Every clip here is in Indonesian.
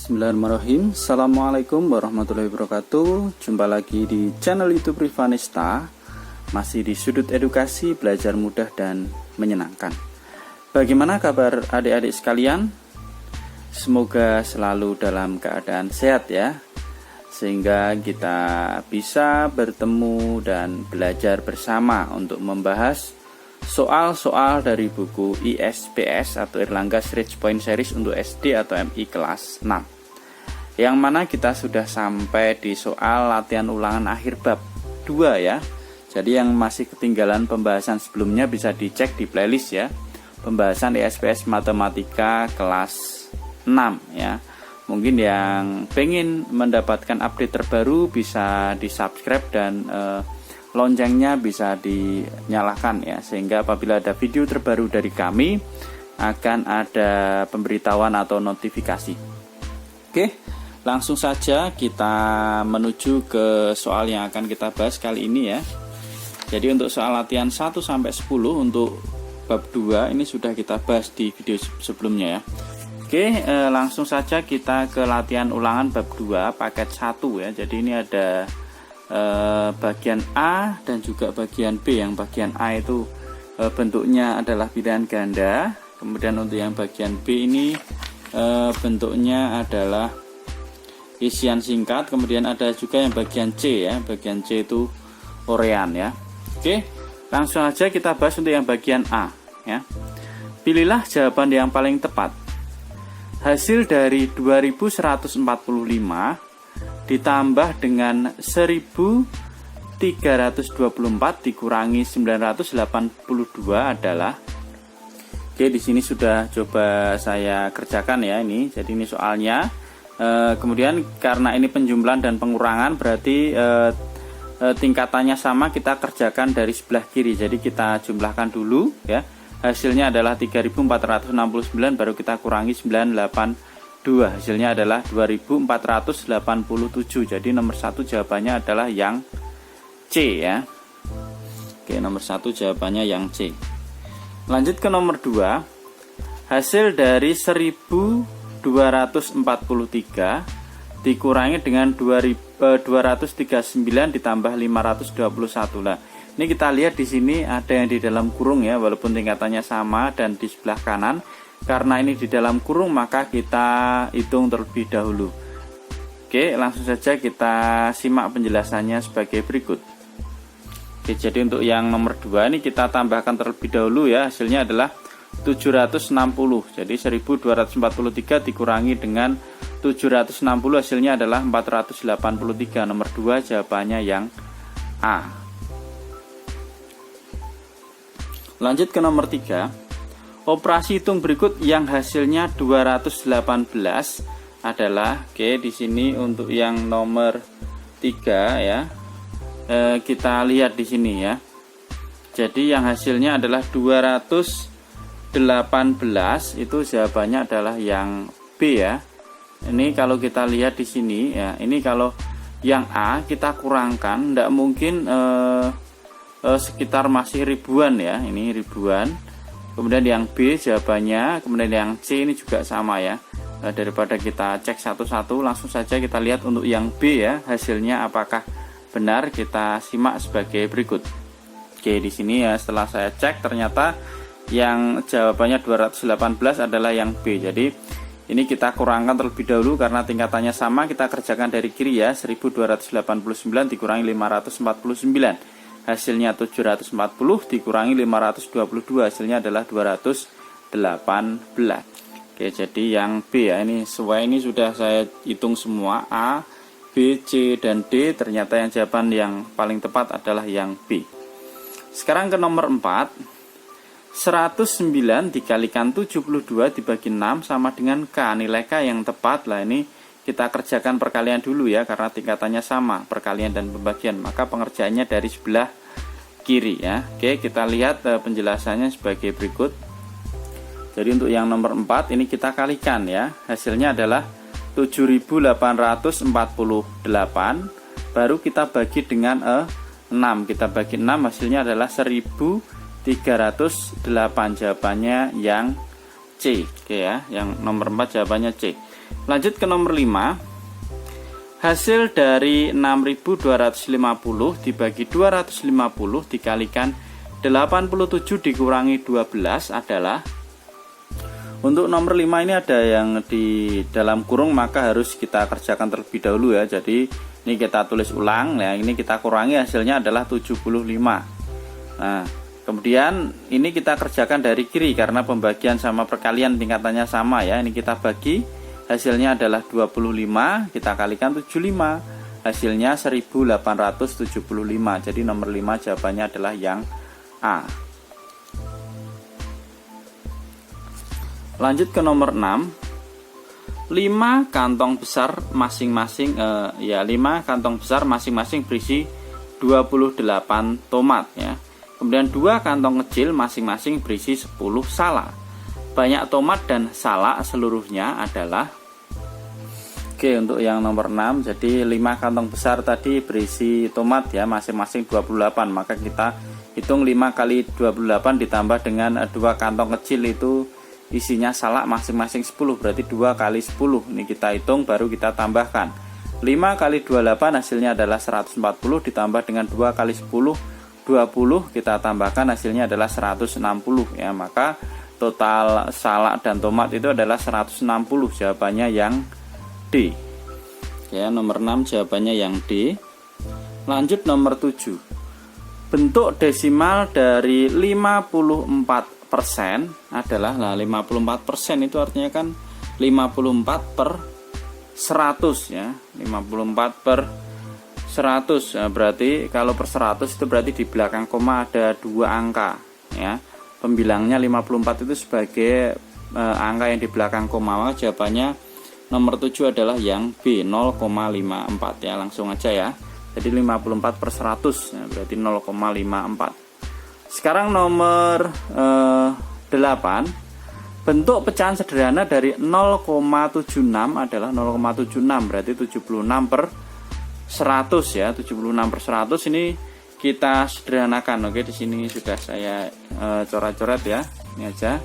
Bismillahirrahmanirrahim. Assalamualaikum warahmatullahi wabarakatuh. Jumpa lagi di channel YouTube Rivanista. Masih di sudut edukasi, belajar mudah dan menyenangkan. Bagaimana kabar adik-adik sekalian? Semoga selalu dalam keadaan sehat ya, sehingga kita bisa bertemu dan belajar bersama untuk membahas soal-soal dari buku ISPS atau Erlangga's Rich Point Series untuk SD atau MI kelas 6, yang mana kita sudah sampai di soal latihan ulangan akhir bab 2 ya. Jadi yang masih ketinggalan pembahasan sebelumnya bisa dicek di playlist ya, pembahasan ISPS Matematika kelas 6 ya. Mungkin yang pengen mendapatkan update terbaru bisa di subscribe dan loncengnya bisa dinyalakan ya, sehingga apabila ada video terbaru dari kami akan ada pemberitahuan atau notifikasi. Oke, langsung saja kita menuju ke soal yang akan kita bahas kali ini ya. Jadi untuk soal latihan 1 sampai 10 untuk bab 2 ini sudah kita bahas di video sebelumnya ya. Oke, langsung saja kita ke latihan ulangan bab 2 paket 1 ya. Jadi ini ada bagian A dan juga bagian B. Yang bagian A itu bentuknya adalah pilihan ganda, kemudian untuk yang bagian B ini bentuknya adalah isian singkat, kemudian ada juga yang bagian C ya, bagian C itu urean ya. Oke, langsung aja kita bahas untuk yang bagian A ya. Pilihlah jawaban yang paling tepat. Hasil dari 2145 ditambah dengan 1324 dikurangi 982 adalah. Oke, di sini sudah coba saya kerjakan ya ini. Jadi ini soalnya. Kemudian karena ini penjumlahan dan pengurangan berarti tingkatannya sama, kita kerjakan dari sebelah kiri. Jadi kita jumlahkan dulu ya. Hasilnya adalah 3469, baru kita kurangi 982. Hasilnya adalah 2487. Jadi nomor 1 jawabannya adalah yang C ya. Oke, nomor 1 jawabannya yang C. Lanjut ke nomor 2. Hasil dari 1243 dikurangi dengan 239 ditambah 521. Nah, ini kita lihat di sini ada yang di dalam kurung ya, walaupun tingkatannya sama dan di sebelah kanan. Karena ini di dalam kurung maka kita hitung terlebih dahulu. Oke, langsung saja kita simak penjelasannya sebagai berikut. Oke, jadi untuk yang nomor 2 ini kita tambahkan terlebih dahulu ya. Hasilnya adalah 760. Jadi 1243 dikurangi dengan 760 hasilnya adalah 483. Nomor 2 jawabannya yang A. Lanjut ke nomor 3. Operasi hitung berikut yang hasilnya 218 adalah, oke, di sini untuk yang nomor 3 ya. Kita lihat di sini ya. Jadi yang hasilnya adalah 218, itu jawabannya adalah yang B ya. Ini kalau kita lihat di sini ya, ini kalau yang A kita kurangkan, tidak mungkin sekitar masih ribuan ya, ini ribuan. Kemudian yang B jawabannya, kemudian yang C ini juga sama ya. Daripada kita cek satu-satu, langsung saja kita lihat untuk yang B ya, hasilnya apakah benar, kita simak sebagai berikut. Oke, di sini ya setelah saya cek ternyata yang jawabannya 218 adalah yang B. Jadi ini kita kurangkan terlebih dahulu karena tingkatannya sama, kita kerjakan dari kiri ya. 1289 dikurangi 549. Hasilnya 740 dikurangi 522, hasilnya adalah 218. Oke, jadi yang B ya, ini sesuai, ini sudah saya hitung semua A, B, C, dan D. Ternyata yang jawaban yang paling tepat adalah yang B. Sekarang ke nomor 4. 109 dikalikan 72 dibagi 6 sama dengan K. Nilai K yang tepat lah, ini kita kerjakan perkalian dulu ya, karena tingkatannya sama, perkalian dan pembagian. Maka pengerjaannya dari sebelah kiri ya. Oke, kita lihat penjelasannya sebagai berikut. Jadi untuk yang nomor 4 ini kita kalikan ya. Hasilnya adalah 7848, baru kita bagi dengan 6. Kita bagi 6, hasilnya adalah 1308. Jawabannya yang C. Oke ya, yang nomor 4 jawabannya C. Lanjut ke nomor 5. Hasil dari 6.250 dibagi 250 dikalikan 87 dikurangi 12 adalah. Untuk nomor 5 ini ada yang di dalam kurung, maka harus kita kerjakan terlebih dahulu ya. Jadi ini kita tulis ulang, ya ini kita kurangi, hasilnya adalah 75. Nah, kemudian ini kita kerjakan dari kiri karena pembagian sama perkalian tingkatannya sama ya. Ini kita bagi, hasilnya adalah 25, kita kalikan 75, hasilnya 1875. Jadi nomor 5 jawabannya adalah yang A. Lanjut ke nomor 6. 5 kantong besar masing-masing 5 kantong besar masing-masing berisi 28 tomat ya. Kemudian 2 kantong kecil masing-masing berisi 10 salak. Banyak tomat dan salak seluruhnya adalah. Oke, untuk yang nomor 6, jadi 5 kantong besar tadi berisi tomat ya, masing-masing 28. Maka kita hitung 5 kali 28 ditambah dengan 2 kantong kecil itu isinya salak masing-masing 10, berarti 2 kali 10. Ini kita hitung baru kita tambahkan. 5 kali 28 hasilnya adalah 140 ditambah dengan 2 kali 10 20, kita tambahkan hasilnya adalah 160 ya. Maka total salak dan tomat itu adalah 160. Jawabannya yang D. Ya, nomor 6 jawabannya yang D. Lanjut nomor 7. Bentuk desimal dari 54% adalah 54% itu artinya kan 54 per 100 ya. 54 per 100 ya, berarti kalau per 100 itu berarti di belakang koma ada 2 angka ya. Pembilangnya 54 itu sebagai angka yang di belakang koma. Maka jawabannya nomor 7 adalah yang B, 0,54 ya. Langsung aja ya. Jadi 54 per 100 ya, berarti 0,54. Sekarang nomor 8. Bentuk pecahan sederhana dari 0,76 adalah 0,76, berarti 76 per 100 ya. 76 per 100 ini kita sederhanakan. Oke, di sini sudah saya coret-coret ya. Ini aja.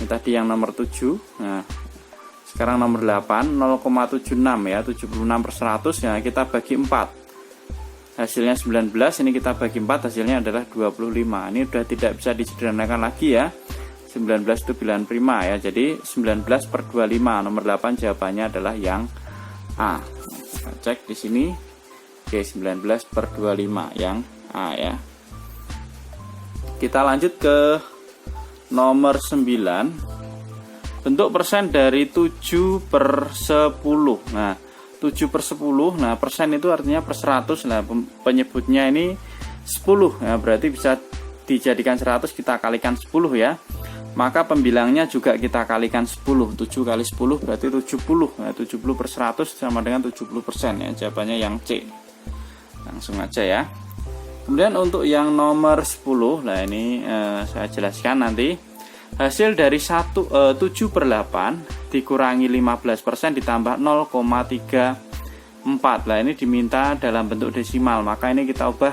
Ini tadi yang nomor 7. Nah, sekarang nomor 8, 0,76 ya. 76 per 100 ya, kita bagi 4. Hasilnya 19, ini kita bagi 4, hasilnya adalah 25. Ini sudah tidak bisa disederhanakan lagi ya. 19 itu bilangan prima ya. Jadi 19 per 25, nomor 8 jawabannya adalah yang A. Kita cek di sini. Oke, 19 per 25 yang A ya. Kita lanjut ke nomor 9. Bentuk persen dari 7 per 10. Nah, 7 per 10, nah persen itu artinya per 100. Nah, penyebutnya ini 10 ya, berarti bisa dijadikan 100, kita kalikan 10 ya. Maka pembilangnya juga kita kalikan 10. 7 kali 10 berarti 70. Nah, 70 per 100 sama dengan 70% ya. Jawabannya yang C. Langsung aja ya. Kemudian untuk yang nomor 10, nah ini saya jelaskan nanti. Hasil dari 7 per 8 dikurangi 15% ditambah 0,34. Nah, ini diminta dalam bentuk desimal, maka ini kita ubah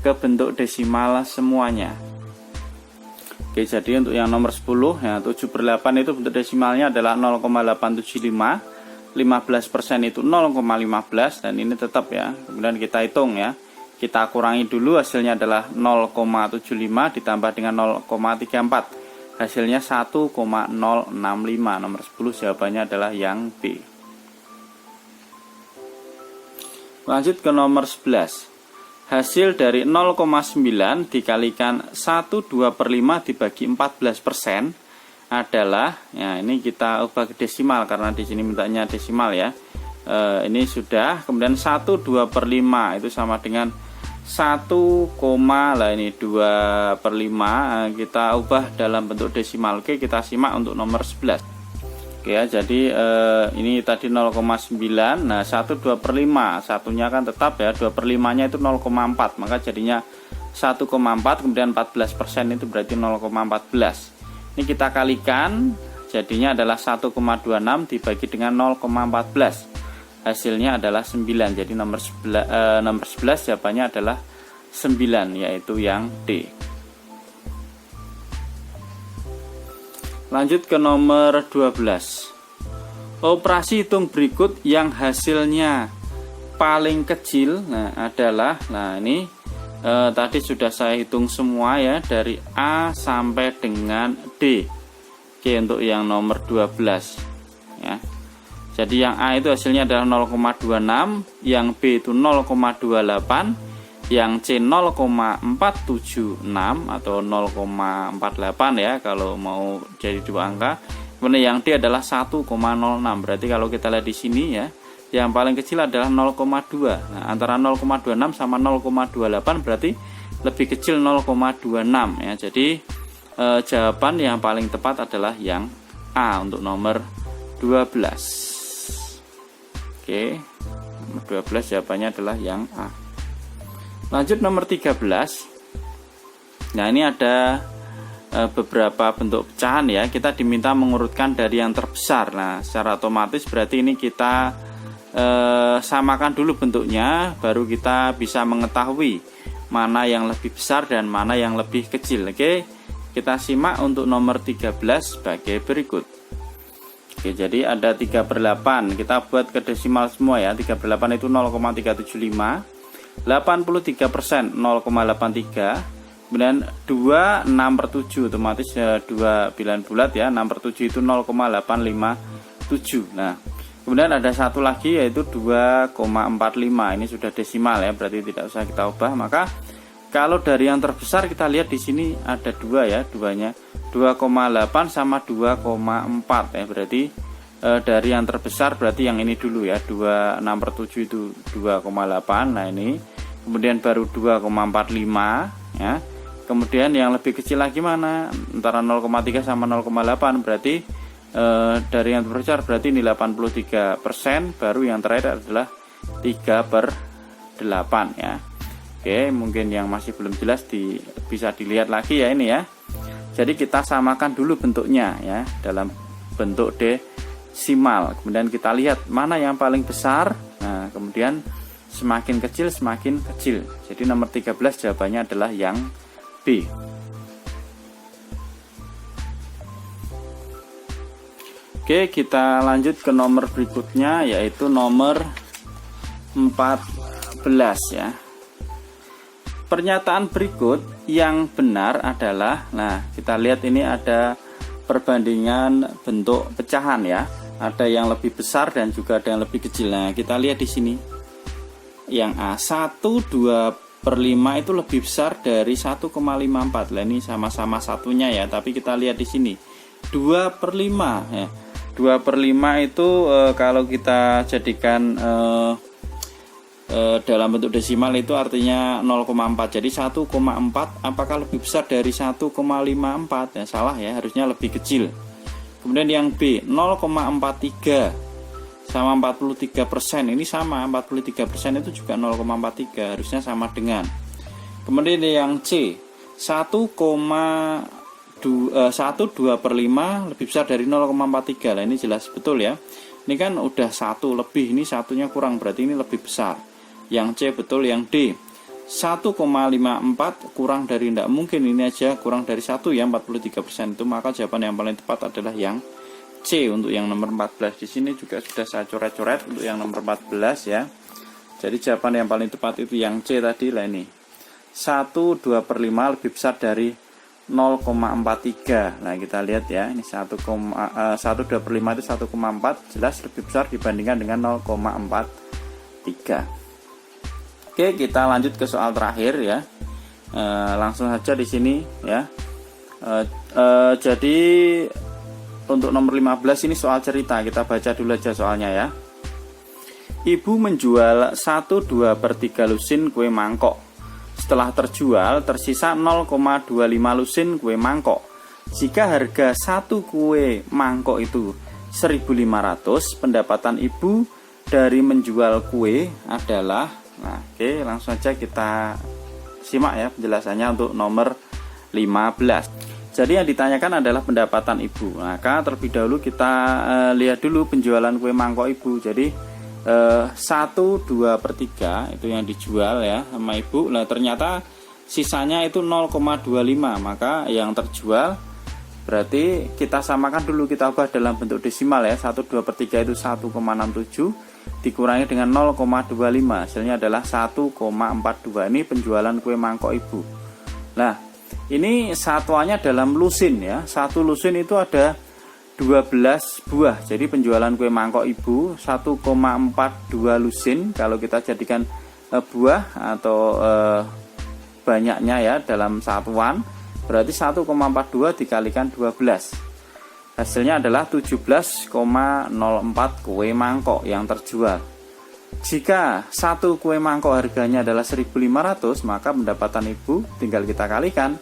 ke bentuk desimal semuanya. Oke, jadi untuk yang nomor 10 ya, 7 per 8 itu bentuk desimalnya adalah 0,875. 15% itu 0,15 dan ini tetap ya. Kemudian kita hitung ya. Kita kurangi dulu, hasilnya adalah 0,75 ditambah dengan 0,34. Hasilnya 1,065. Nomor 10 jawabannya adalah yang B. Lanjut ke nomor 11. Hasil dari 0,9 dikalikan 1/2 per 5 dibagi 14% adalah, ya ini kita ubah ke desimal karena di sini mintanya desimal ya. Ini sudah. Kemudian 1/2 per 5 itu sama dengan 1, lah ini 2 per 5 kita ubah dalam bentuk desimal. Oke, kita simak untuk nomor 11. Oke ya, jadi ini tadi 0,9. Nah, 1/2 per 5, satunya kan tetap ya, 2 per 5 nya itu 0,4, maka jadinya 1,4, kemudian 14% itu berarti 0,14. Ini kita kalikan, jadinya adalah 1,26 dibagi dengan 0,14. Hasilnya adalah 9. Jadi nomor 11 jawabannya adalah 9, yaitu yang D. Lanjut ke nomor 12. Operasi hitung berikut yang hasilnya paling kecil adalah, ini tadi sudah saya hitung semua ya, dari A sampai dengan D. Oke, untuk yang nomor 12 ya. Jadi yang A itu hasilnya adalah 0,26, yang B itu 0,28, yang C 0,476 atau 0,48 ya kalau mau jadi dua angka. Kemudian yang D adalah 1,06. Berarti kalau kita lihat di sini ya, yang paling kecil adalah 0,2. Nah, antara 0,26 sama 0,28 berarti lebih kecil 0,26 ya. Jadi jawaban yang paling tepat adalah yang A untuk nomor 12. Oke. Nomor 12 jawabannya adalah yang A. Lanjut nomor 13. Nah, ini ada beberapa bentuk pecahan ya. Kita diminta mengurutkan dari yang terbesar. Nah, secara otomatis berarti ini kita samakan dulu bentuknya, baru kita bisa mengetahui mana yang lebih besar dan mana yang lebih kecil. Oke, kita simak untuk nomor 13 sebagai berikut. Oke, jadi ada 3/8. Kita buat ke desimal semua ya. 3/8 itu 0,375. 83% 0,83. Kemudian 2 6/7, otomatis 2 bilan bulat ya. 6/7 itu 0,857. Nah, kemudian ada satu lagi yaitu 2,45. Ini sudah desimal ya, berarti tidak usah kita ubah. Maka kalau dari yang terbesar kita lihat di sini ada dua ya, duanya 2,8 sama 2,4 ya. Berarti dari yang terbesar berarti yang ini dulu ya, 2/6/7 itu 2,8. Nah, ini kemudian baru 2,45 ya. Kemudian yang lebih kecil lagi mana? Antara 0,3 sama 0,8 berarti dari yang terbesar berarti ini 83%, baru yang terakhir adalah 3/8 ya. Oke, mungkin yang masih belum jelas bisa dilihat lagi ya ini ya. Jadi kita samakan dulu bentuknya ya dalam bentuk desimal. Kemudian kita lihat mana yang paling besar. Nah, kemudian semakin kecil semakin kecil. Jadi nomor 13 jawabannya adalah yang B. Oke, kita lanjut ke nomor berikutnya yaitu nomor 14 ya. Pernyataan berikut yang benar adalah, nah kita lihat ini ada perbandingan bentuk pecahan ya. Ada yang lebih besar dan juga ada yang lebih kecil. Nah, kita lihat di sini. Yang A 1/2/5 itu lebih besar dari 1,54. Nah, ini sama-sama satunya ya, tapi kita lihat di sini 2/5 ya. 2/5 itu kalau kita jadikan dalam bentuk desimal itu artinya 0,4. Jadi 1,4 apakah lebih besar dari 1,54? Ya, salah ya, harusnya lebih kecil. Kemudian yang B 0,43 sama 43%, ini sama, 43% itu juga 0,43, harusnya sama dengan. Kemudian yang C 1/2/5 lebih besar dari 0,43. Nah, ini jelas betul ya. Ini kan udah 1 lebih, ini satunya kurang, berarti ini lebih besar. Yang C betul. Yang D 1,54 kurang dari, tidak mungkin, ini aja kurang dari 1 ya, 43% itu. Maka jawaban yang paling tepat adalah yang C untuk yang nomor 14. Di sini juga sudah saya coret-coret untuk yang nomor 14 ya. Jadi jawaban yang paling tepat itu yang C tadi lah ini. 1/2/5 lebih besar dari 0,43. Nah, kita lihat ya, ini 1/2/5 itu 1,4, jelas lebih besar dibandingkan dengan 0,43. Oke, kita lanjut ke soal terakhir ya. Langsung saja di sini ya. Jadi untuk nomor 15 ini soal cerita, kita baca dulu aja soalnya ya. Ibu menjual 1/2/3 lusin kue mangkok. Setelah terjual tersisa 0,25 lusin kue mangkok. Jika harga satu kue mangkok itu 1.500, pendapatan ibu dari menjual kue adalah, nah oke, langsung saja kita simak ya penjelasannya untuk nomor 15. Jadi yang ditanyakan adalah pendapatan ibu. Maka terlebih dahulu kita lihat dulu penjualan kue mangkok ibu. Jadi 1/2/3 itu yang dijual ya sama ibu. Nah, ternyata sisanya itu 0,25. Maka yang terjual Berarti kita samakan dulu, kita ubah dalam bentuk desimal ya. 1/2/3 itu 1,67 dikurangi dengan 0,25, hasilnya adalah 1,42. Ini penjualan kue mangkok ibu. Nah, ini satuannya dalam lusin ya. Satu lusin itu ada 12 buah. Jadi penjualan kue mangkok ibu 1,42 lusin. Kalau kita jadikan buah atau banyaknya ya dalam satuan, berarti 1,42 dikalikan 12. Hasilnya adalah 17,04 kue mangkok yang terjual. Jika satu kue mangkok harganya adalah 1.500, maka pendapatan ibu tinggal kita kalikan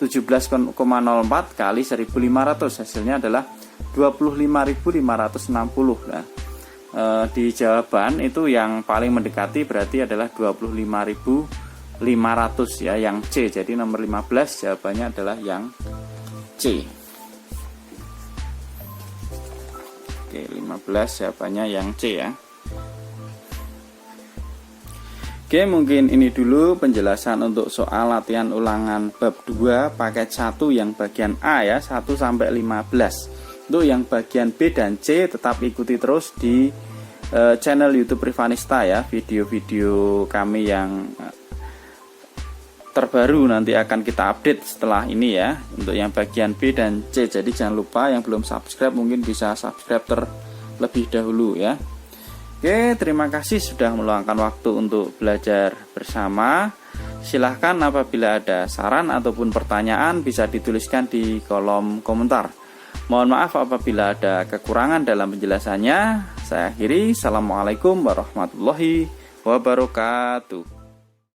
17,04 kali 1.500, hasilnya adalah 25.560. Nah, di jawaban itu yang paling mendekati berarti adalah 25.500 ya, yang C. Jadi nomor 15 jawabannya adalah yang C. Oke, 15 jawabannya yang C ya. Oke, mungkin ini dulu penjelasan untuk soal latihan ulangan bab 2 paket 1 yang bagian A ya, 1 sampai 15. Untuk yang bagian B dan C tetap ikuti terus di channel YouTube Privanista ya. Video-video kami yang terbaru nanti akan kita update setelah ini ya, untuk yang bagian B dan C. Jadi jangan lupa yang belum subscribe mungkin bisa subscribe terlebih dahulu ya. Oke, terima kasih sudah meluangkan waktu untuk belajar bersama. Silahkan apabila ada saran ataupun pertanyaan bisa dituliskan di kolom komentar. Mohon maaf apabila ada kekurangan dalam penjelasannya. Saya akhiri. Assalamualaikum warahmatullahi wabarakatuh.